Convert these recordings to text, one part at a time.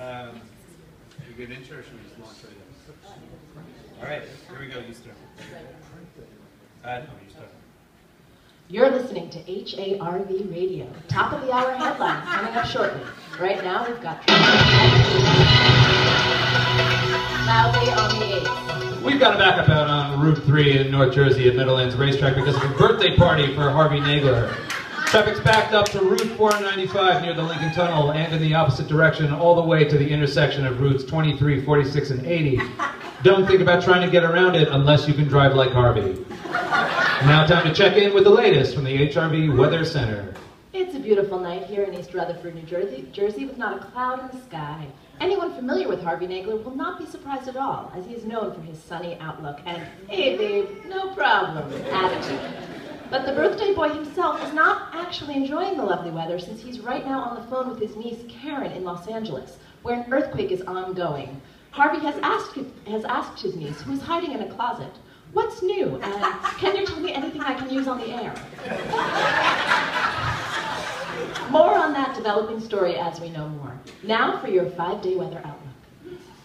You good intro or should we just launch right in? All right, here we go. You start. No, you start. You're listening to HARV Radio. Top of the hour headlines coming up shortly. Right now, we've got loudly on the 8th. We've got a backup out on Route 3 in North Jersey at Meadowlands Racetrack because of a birthday party for Harvey Nagler. Traffic's backed up to Route 495 near the Lincoln Tunnel and in the opposite direction all the way to the intersection of routes 23, 46, and 80. Don't think about trying to get around it unless you can drive like Harvey. Now time to check in with the latest from the HRV Weather Center. It's a beautiful night here in East Rutherford, New Jersey, with not a cloud in the sky. Anyone familiar with Harvey Nagler will not be surprised at all, as he is known for his sunny outlook and, hey babe, no problem attitude. But the birthday boy himself is not actually enjoying the lovely weather, since he's right now on the phone with his niece Karen in Los Angeles, where an earthquake is ongoing. Harvey has asked his niece, who is hiding in a closet, "What's new? And can you tell me anything I can use on the air?" More on that developing story as we know more. Now for your 5-day weather outlook.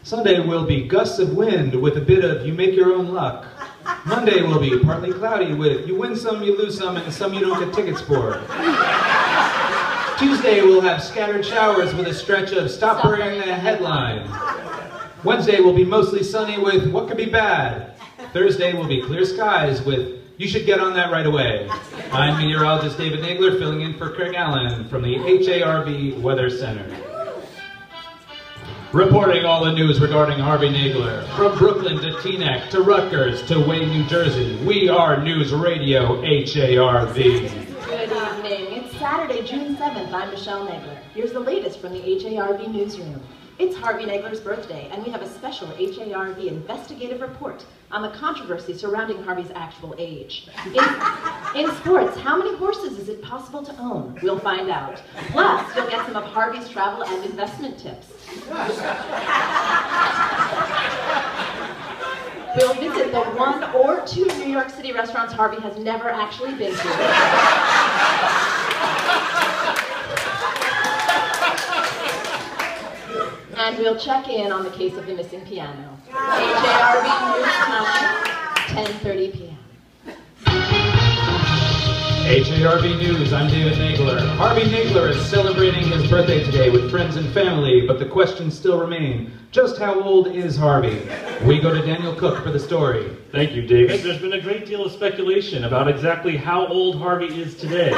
Sunday will be gusts of wind with a bit of you make your own luck. Monday will be partly cloudy with you win some, you lose some, and some you don't get tickets for. Tuesday will have scattered showers with a stretch of stop worrying the headline. Wednesday will be mostly sunny with what could be bad. Thursday will be clear skies with you should get on that right away. I'm meteorologist David Nagler filling in for Craig Allen from the HARV Weather Center. Reporting all the news regarding Harvey Nagler. From Brooklyn to Teaneck to Rutgers to Wayne, New Jersey, we are News Radio HARV. Good evening. It's Saturday, June 7th. I'm Michelle Nagler. Here's the latest from the HARV newsroom. It's Harvey Nagler's birthday, and we have a special HARV investigative report on the controversy surrounding Harvey's actual age. In sports, how many horses is it possible to own? We'll find out. Plus, you'll get some of Harvey's travel and investment tips. We'll visit the 1 or 2 New York City restaurants Harvey has never actually been to. And we'll check in on the case of the missing piano. HARV News Time, 10:30 p.m. HARV News, I'm David Nagler. Harvey Nagler is celebrating his birthday today with friends and family, but the questions still remain. Just how old is Harvey? We go to Daniel Cook for the story. Thank you, David. There's been a great deal of speculation about exactly how old Harvey is today.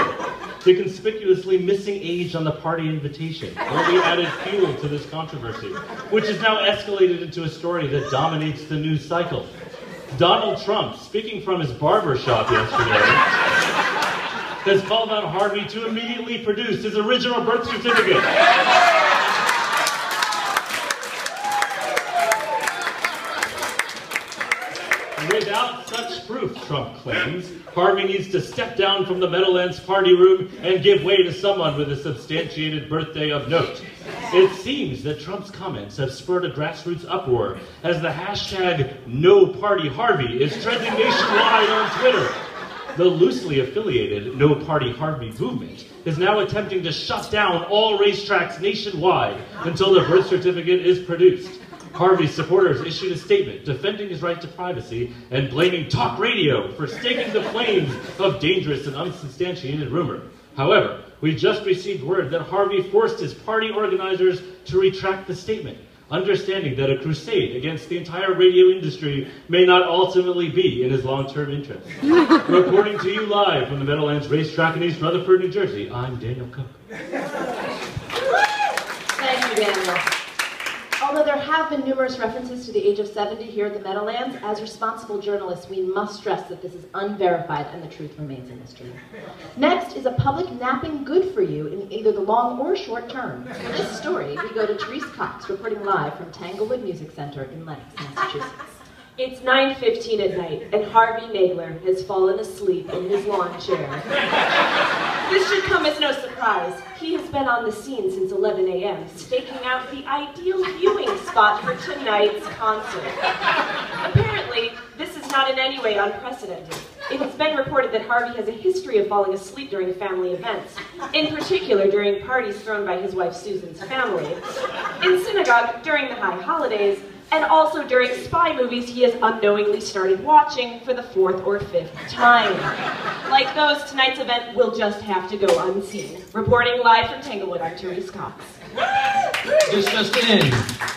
The conspicuously missing age on the party invitation only added fuel to this controversy, which has now escalated into a story that dominates the news cycle. Donald Trump, speaking from his barber shop yesterday, has called on Harvey to immediately produce his original birth certificate. Without such proof, Trump claims, Harvey needs to step down from the Meadowlands party room and give way to someone with a substantiated birthday of note. It seems that Trump's comments have spurred a grassroots uproar as the hashtag #NoPartyHarvey is trending nationwide on Twitter. The loosely affiliated No Party Harvey movement is now attempting to shut down all racetracks nationwide until the birth certificate is produced. Harvey's supporters issued a statement defending his right to privacy and blaming talk radio for staking the flames of dangerous and unsubstantiated rumor. However, we just received word that Harvey forced his party organizers to retract the statement, understanding that a crusade against the entire radio industry may not ultimately be in his long-term interest. Reporting to you live from the Meadowlands Racetrack in East Rutherford, New Jersey, I'm Daniel Cook. Thank you, Daniel. Although there have been numerous references to the age of 70 here at the Meadowlands, as responsible journalists, we must stress that this is unverified and the truth remains a mystery. Next is a public napping good for you in either the long or short term. For this story, we go to Therese Cox, reporting live from Tanglewood Music Center in Lenox, Massachusetts. It's 9:15 at night, and Harvey Nagler has fallen asleep in his lawn chair. This should come as no surprise. He has been on the scene since 11 a.m., staking out the ideal viewing spot for tonight's concert. Apparently, this is not in any way unprecedented. It has been reported that Harvey has a history of falling asleep during family events, in particular during parties thrown by his wife Susan's family, in synagogue during the high holidays, and also during spy movies he has unknowingly started watching for the 4th or 5th time. Like those, tonight's event will just have to go unseen. Reporting live from Tanglewood, I'm Therese Cox. This just in.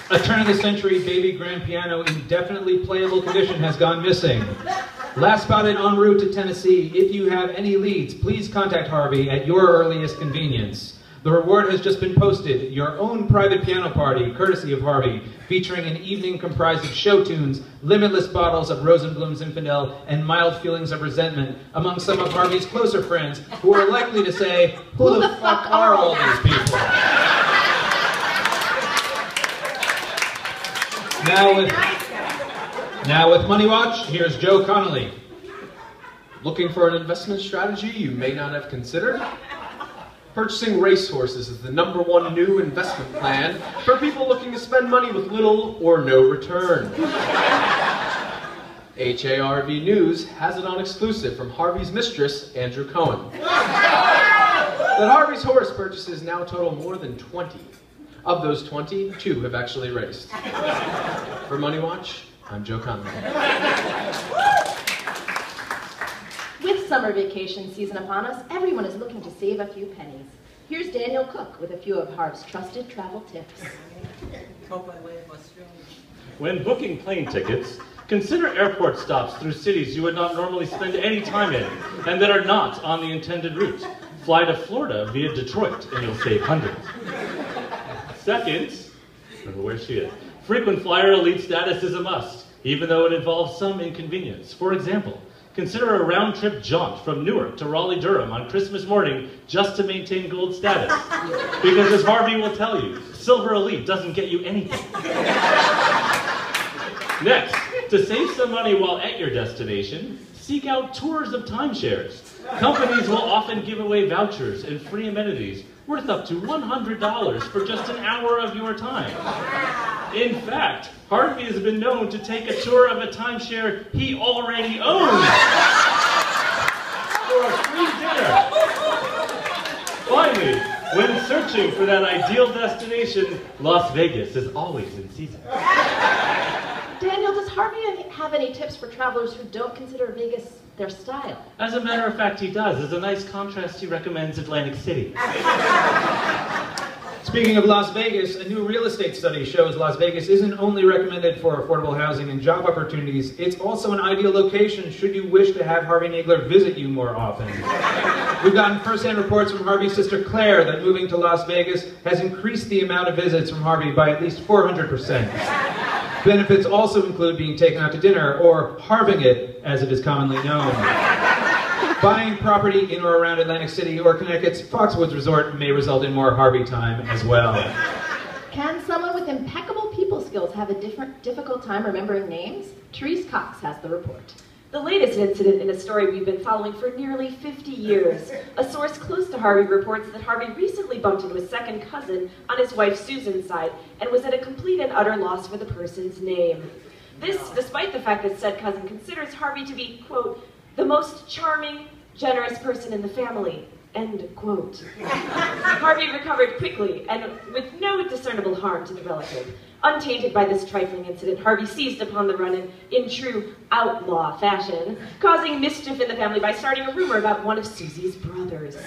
A turn-of-the-century baby grand piano in definitely playable condition has gone missing. Last spotted en route to Tennessee. If you have any leads, please contact Harvey at your earliest convenience. The reward has just been posted. Your own private piano party, courtesy of Harvey, featuring an evening comprised of show tunes, limitless bottles of Rosenblum Zinfandel, and mild feelings of resentment among some of Harvey's closer friends who are likely to say, who the fuck are all these people? Now with Money Watch, here's Joe Connolly. Looking for an investment strategy you may not have considered? Purchasing racehorses is the #1 new investment plan for people looking to spend money with little or no return. HARV News has it on exclusive from Harvey's mistress, Andrew Cohen, that Harvey's horse purchases now total more than 20. Of those 20, 2 have actually raced. For Money Watch, I'm Joe Connolly. With summer vacation season upon us, everyone is looking to save a few pennies. Here's Daniel Cook with a few of Harv's trusted travel tips. When booking plane tickets, consider airport stops through cities you would not normally spend any time in and that are not on the intended route. Fly to Florida via Detroit and you'll save hundreds. Second, remember where she is. Frequent flyer elite status is a must, even though it involves some inconvenience. For example, consider a round-trip jaunt from Newark to Raleigh-Durham on Christmas morning just to maintain gold status. Because as Harvey will tell you, Silver Elite doesn't get you anything. Next, to save some money while at your destination, seek out tours of timeshares. Companies will often give away vouchers and free amenities worth up to $100 for just an hour of your time. In fact, Harvey has been known to take a tour of a timeshare he already owns for a free dinner. Finally, when searching for that ideal destination, Las Vegas is always in season. Daniel, does Harvey have any tips for travelers who don't consider Vegas their style? As a matter of fact, he does. As a nice contrast, he recommends Atlantic City. Speaking of Las Vegas, a new real estate study shows Las Vegas isn't only recommended for affordable housing and job opportunities, it's also an ideal location should you wish to have Harvey Nagler visit you more often. We've gotten first-hand reports from Harvey's sister Claire that moving to Las Vegas has increased the amount of visits from Harvey by at least 400%. Benefits also include being taken out to dinner, or Harving it, as it is commonly known. Buying property in or around Atlantic City or Connecticut's Foxwoods Resort may result in more Harvey time as well. Can someone with impeccable people skills have a difficult time remembering names? Therese Cox has the report. The latest incident in a story we've been following for nearly 50 years. A source close to Harvey reports that Harvey recently bumped into his second cousin on his wife Susan's side and was at a complete and utter loss for the person's name. This, despite the fact that said cousin considers Harvey to be, quote, the most charming, generous person in the family, end quote. Harvey recovered quickly and with no discernible harm to the relative. Untainted by this trifling incident, Harvey seized upon the run in true outlaw fashion, causing mischief in the family by starting a rumor about one of Susie's brothers.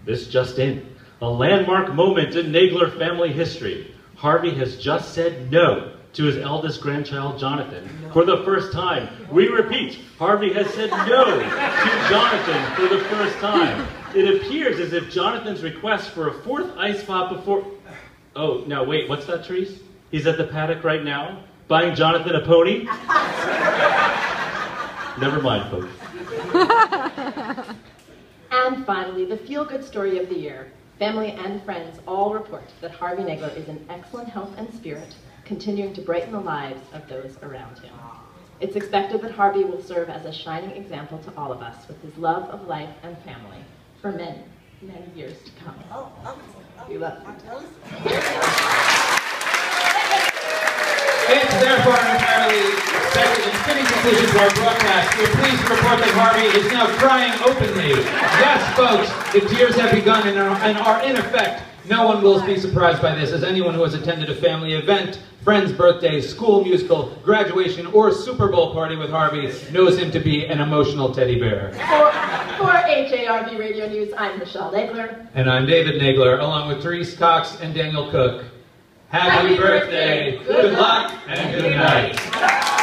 This just in. A landmark moment in Nagler family history. Harvey has just said no to his eldest grandchild, Jonathan, for the first time. We repeat, Harvey has said no to Jonathan for the first time. It appears as if Jonathan's request for a 4th ice pop before... Oh, now wait, what's that, Therese? He's at the paddock right now, buying Jonathan a pony? Never mind, folks. And finally, the feel-good story of the year. Family and friends all report that Harvey Nagler is in excellent health and spirit, continuing to brighten the lives of those around him. It's expected that Harvey will serve as a shining example to all of us with his love of life and family for many, many years to come. We love you. It's therefore an entirely expected and fitting conclusion to our broadcast. We're pleased to report that Harvey is now crying openly. Yes, folks, the tears have begun and are in effect. No one will be surprised by this, as anyone who has attended a family event, friend's birthday, school musical, graduation, or Super Bowl party with Harvey knows him to be an emotional teddy bear. For HARV Radio News, I'm Michelle Nagler. And I'm David Nagler, along with Therese Cox and Daniel Cook. Happy birthday, good luck, and good night.